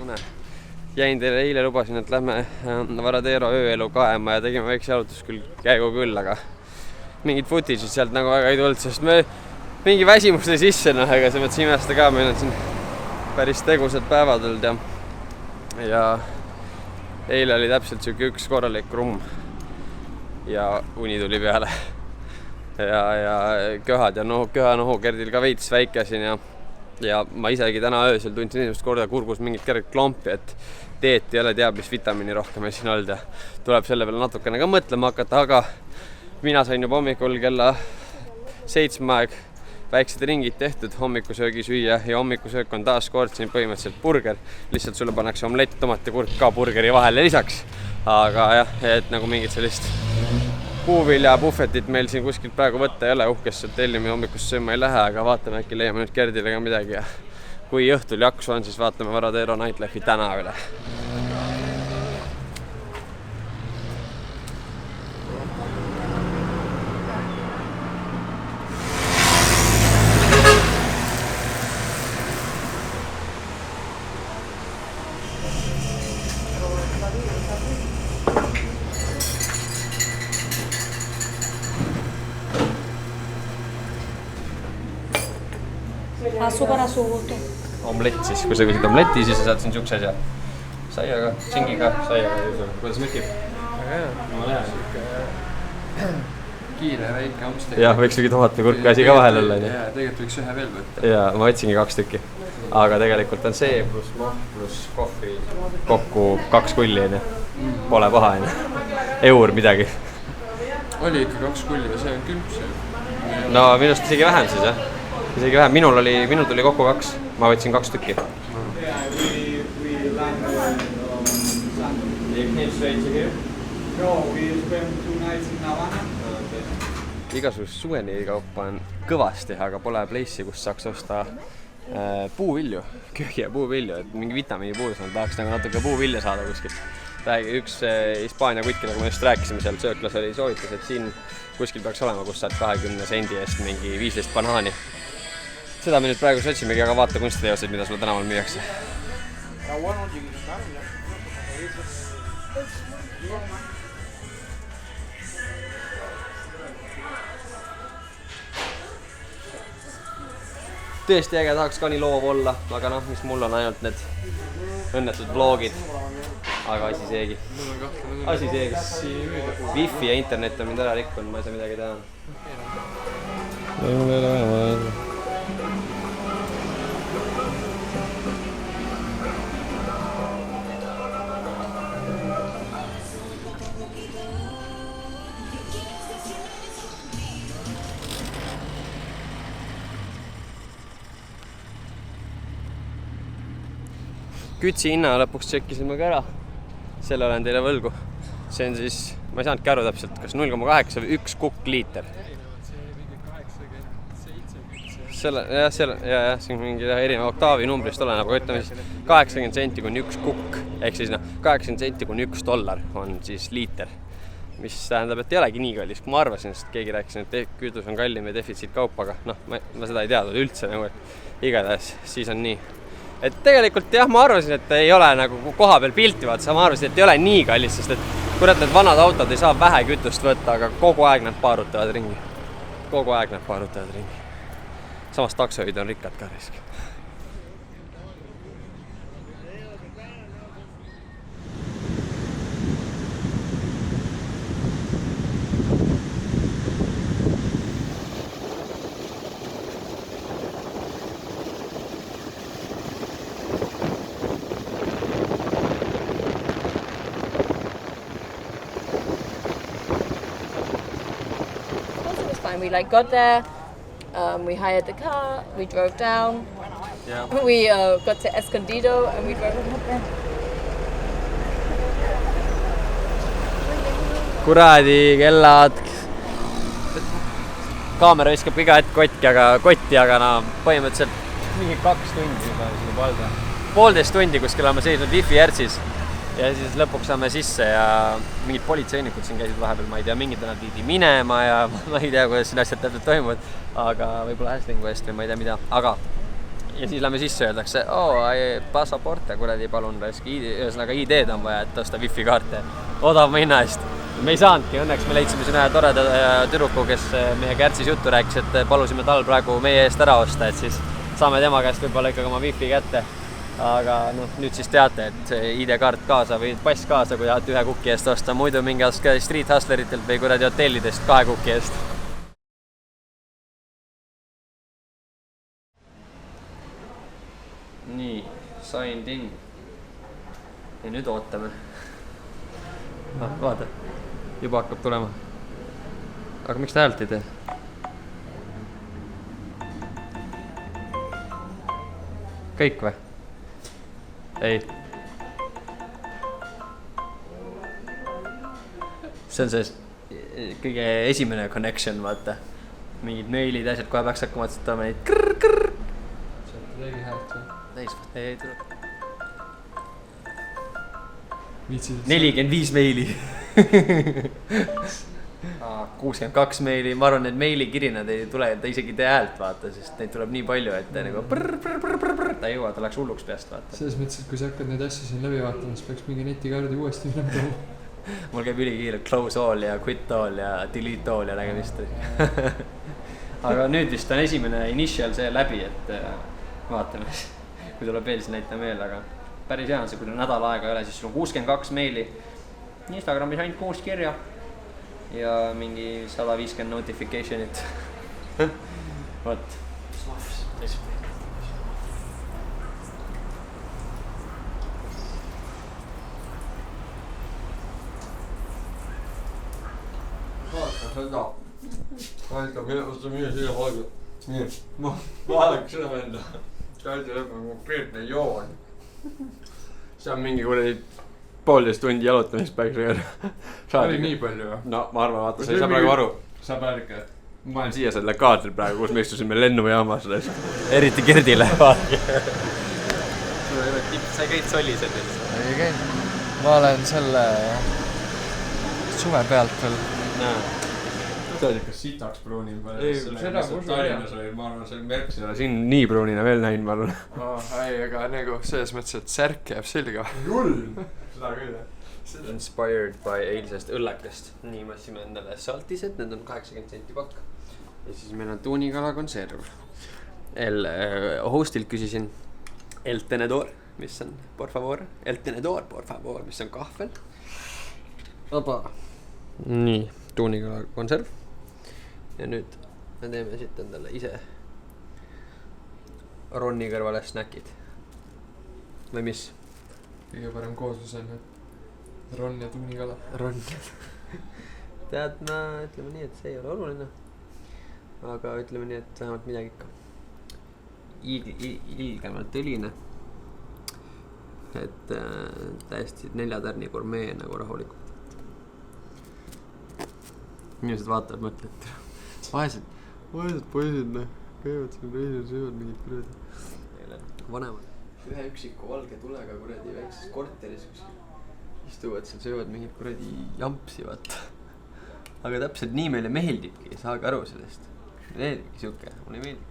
une. Jäin teile eile lubasin, et lähme Varadero ööelu kaema ja tegime väikse jalutus käigu küll, aga mingid footage'id sealt nagu väga ei tulnud, sest me mingi väsimus tõi sisse, aga see mõttes imesta ka, meil on siin päris tegusad päevad olnud ja eile oli täpselt siuke üks korralik rumm ja uni tuli peale ja köhad ja köha-nohu Gerdil ka veits väike siin ja ma isegi täna öösel tundsin esimest korda kurgus mingit kerget klompi, et teet ei ole teab mis vitamiini rohkem siin olnud ja tuleb selle peale natukene ka mõtlema hakata, aga mina sain juba hommikul kella 7 aeg väiksed ringid tehtud, hommikusöögi süüa ja hommikusöök on taas kord siin põhimõtteliselt burger, lihtsalt sulle pannakse omlett, tomat ja kurk ka burgeri vahele lisaks, aga jah, et nagu mingit sellist puuvilja buffetit meil siin kuskilt praegu võtta ei ole, uhkest tellimi hommikust sööma ei lähe, aga vaatame äkki leiame nüüd Gerdile ka midagi ja kui õhtul jaksu on, siis vaatame Varadero Nightlife'i täna üle. Omlett siis, kui sa küsid omletti, siis sa saad siin siukse asja saiaga, tšingiga, saiaga, kuidas mükib? Väga hea. Ma lähen. Kiire väike amsteg. Jah, võiks mingi tomat või kurk asi ka vahel olla. Ja, tegelikult võiks ühe veel võtta. Ja, ma võtsingi 2 tükki. Aga tegelikult on see pluss maht pluss kohvi kokku 2 kulli. Pole paha. Eur midagi. Oli ikka 2 kulli ja see on kümps. No minust isegi vähem siis, jah. Isegi vähem. Minul tuli kokku 2. Ma võtsin 2 tükki. Igasugust suvenirikaupa on kõvasti, aga pole place'i, kus saaks osta puuvilju, köögi ja puuvilju, et mingi vitamiinipuudus on, tahaks nagu natuke puuvilja saada kuskilt. Üks Hispaania kutt, nagu me just rääkisime seal sööklas, oli soovitus, et siin kuskil peaks olema, kus saad 20 sendi eest mingi 15 banaani. Seda me nüüd praegu otsimegi, aga vaata kunstiteoseid, mida sulle tänaval müüakse. Tõesti äge, tahaks ka nii loov olla, aga noh, mis mul on ainult need õnnetud vlogid. Aga asi seegi. Asi seegi. Wifi ja internet on mind ära rikkunud, ma ei saa midagi teha. Mul ei ole vaja. Kütsi hinna lõpuks tšekkisime ka ära. Selle olen teile võlgu. See on siis, ma ei saanudki aru täpselt, kas 0,8 või 1 kukk liiter. Siin on mingi erineva oktaavi numbrist oleneb, aga ütleme siis 80 senti kuni 1 kukk. Ehk siis 80 senti kuni $1 on siis liiter. Mis tähendab, et ei olegi nii kallis, kui ma arvasin, sest keegi rääkis, et kütus on kallim ja defitsiit kaup, aga ma seda ei teadnud üldse, et igatahes siis on nii. Et tegelikult jah, ma arvasin, et ei ole nagu koha peal pilti vaata, ma arvasin, et ei ole nii kallis, sest et kurat, need vanad autod ei saa vähe kütust võtta, aga kogu aeg nad paarutavad ringi. Kogu aeg nad paarutavad ringi. Samas taksoid on rikkad ka risk. We got there, we hired the car, we drove down, we got to Escondido and we drove home. Kuradi kellad. Kaamera viskab iga hetk kotti, aga põhimõtteliselt mingi 2 tundi juba siin valda. 1,5 tundi kuskil oleme seisnud Wi-Fi järtsis. Ja siis lõpuks saame sisse ja mingid politseinikud siin käisid vahepeal, ma ei tea, mingid nad viidi minema ja ma ei tea, kuidas siin asjad täpselt toimuvad, aga võib-olla häslingu eest või ma ei tea mida. Aga ja siis lähme sisse, öeldakse, passaporte, kuradi, palun, ühesõnaga ID-d on vaja, et osta wifi kaarte odavama hinna eest. Me ei saanudki, õnneks me leidsime siin ühe toreda tüdruku, kes meiega Ärtsis juttu rääkis, et palusime tal praegu meie eest ära osta, et siis saame tema käest võib-olla ikkagi oma wifi kätte. Aga nüüd siis teate, et ID-kaart kaasa või pass kaasa, kui tahate 1 kuki eest osta, muidu mingi street hustleritelt või kuradi hotellidest 2 kuki eest. Nii, signed in. Ja nüüd ootame. Vaata, juba hakkab tulema. Aga miks ta häält ei tee? Kõik või? Ei. See on see kõige esimene connection, vaata. Mingid meilid, asjad, kohe peaks hakkama otsutama neid krrr. Sealt tegi häält või? Ei tule. 45 meili. 62 meili, ma arvan, et meilikirinad ei tule, ta isegi tee häält, vaata, sest neid tuleb nii palju, et nagu ta ei jõua, ta läks hulluks peast, vaata. Selles mõttes, et kui sa hakkad neid asju siin läbi vaatama, siis peaks mingi netikaardi uuesti minema tooma. Mul käib ülikiirelt close all ja quit all ja delete all ja nägemist. Aga nüüd vist on esimene initial see läbi, et vaatame, kui tuleb veel, siis näitame veel, aga päris hea on see, kui nädal aega ei ole, siis sul on 62 meili, Instagramis ainult 6 kirja ja mingi 150 notificationit. Vot. Vaata seda. Aita, mine siia valgu. Nii, vaadake seda venda. Kaidi lõpp on konkreetne joon. See on mingi kuradi 1,5 tundi jalutamist päikse kõrva. Oli nii palju või? No ma arvan, vaata, sa ei saa praegu aru. Saab äärike. Ma olen siia selle kaadril praegu, kus me istusime lennujaamas. Eriti Gerdile, vaadake. Sa ei käid solised? Ei käinud. Ma olen selle suve pealt veel. See oli ikka sitaks pruunim. Seda Tallinnas oli, ma arvan, see märks ei ole siin nii pruunina veel näinud, ma arvan. Ei, aga nagu selles mõttes, et särk jääb selga. Julm! Seda küll, jah. Inspired by eilsest õllekest. Nii me otsime endale saltised, need on 80 senti pakk. Ja siis meil on tuunikala konserv. Hostilt küsisin El Tenedor, mis on, por favor. El Tenedor, por favor, mis on kahvel. Opa. Nii, tuunikala konserv. Ja nüüd me teeme siit endale ise ronni kõrvale snäkid. Või mis? Kõige parem kooslus on ron ja tuunikala. Ron. Tead, ma ütleme nii, et see ei ole oluline. Aga ütleme nii, et vähemalt midagi ikka. Ilgemalt õline. Et täiesti 4 tärni gourmet nagu rahulikult. Inimesed vaatavad, mõtlevad, et vaesed poisid, käivad siin reisil, söövad mingid kuradi. Vanemad. Ühe üksiku valge tulega kuradi väikses korteris, kus istuvad seal, söövad mingid kuradi jampsi, vaata. Aga täpselt nii meile meeldibki, saage aru sellest. Meeldibki siuke, mulle ei meeldib.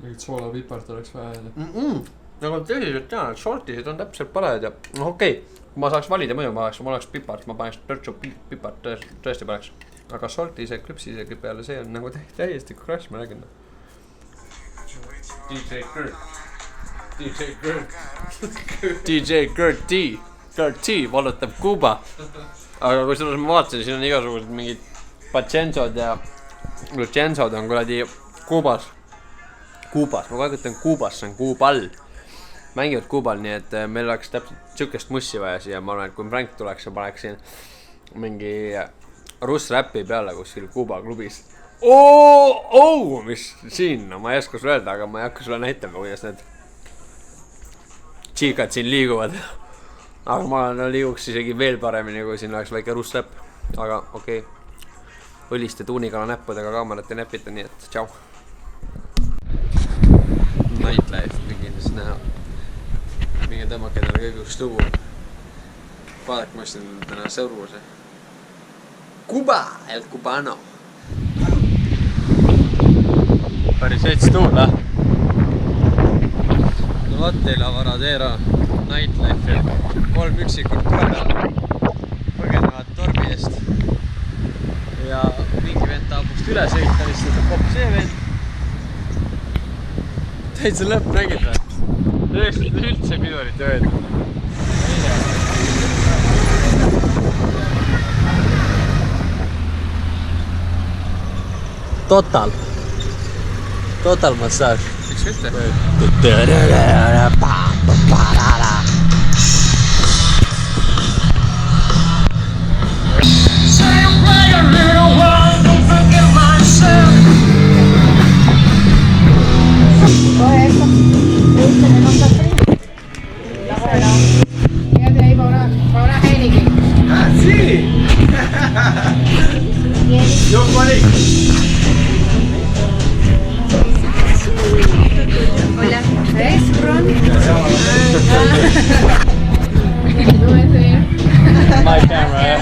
Mingit soolapipart oleks vaja. Nagu tõsiselt tean, et shortisid on täpselt paled ja okei, kui ma saaks valida mõju, ma oleks pipart, ma paneks törtsu pipart tõesti paneks. Aga shortise, klüpsise peale see on nagu täiesti crash, ma räägin. DJ Gert T valutab Kuuba. Aga kui selles ma vaatasin, siin on igasugused mingid Pacenzod ja Lucenzod on kuradi Kuubas. Ma kogu aeg ütlen Kuubas, see on Kuubal. Mängivad Kuubal, nii et meil oleks täpselt sükest mussi vaja siia. Ma arvan, et kui Frank tuleks ja paneksin mingi russ-räppi peale kuskil Kuuba klubis. Mis siin? No ma ei oska sulle öelda, aga ma ei hakka sulle näitama, kuidas need tšiikad siin liiguvad. Aga ma liiguks isegi veel paremini, kui siin oleks väike russ-räpp. Aga okei. Õliste tuunikala näppudega kaamerat ei näpita, nii et tšau. Nightlife, mingi näha. Mingi tõmmake talle kõige üks lugu. Vaadake, ma ostsin täna sõrvuse. Cuba, el Cubano. Päris veits tuul, No vot teile Varadero Nightlife. 3 üksikut koera põgenevad tormi eest. Ja mingi vend tahab must üle sõita, lihtsalt popp see vend. Täitsa lõpp nägid või? Tõesti üldse pidurit öelda. Total massaaž. Miks mitte? Hola, ¿ves, Ron? My camera, jah.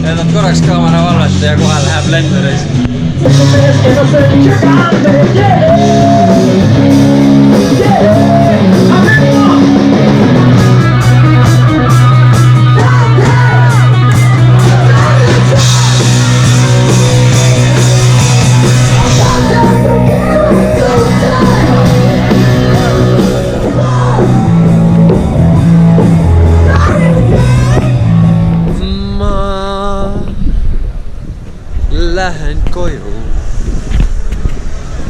Jätad korraks kaamera valvata ja kohal läheb lendureis. Lähen koju.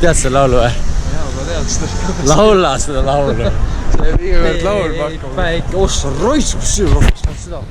Tead seda laulu või? Jaa, ma tean seda. Laula seda laulu. See on igavõrd laul pakkuma. Päike, ossa roiskus siia rahvast seda.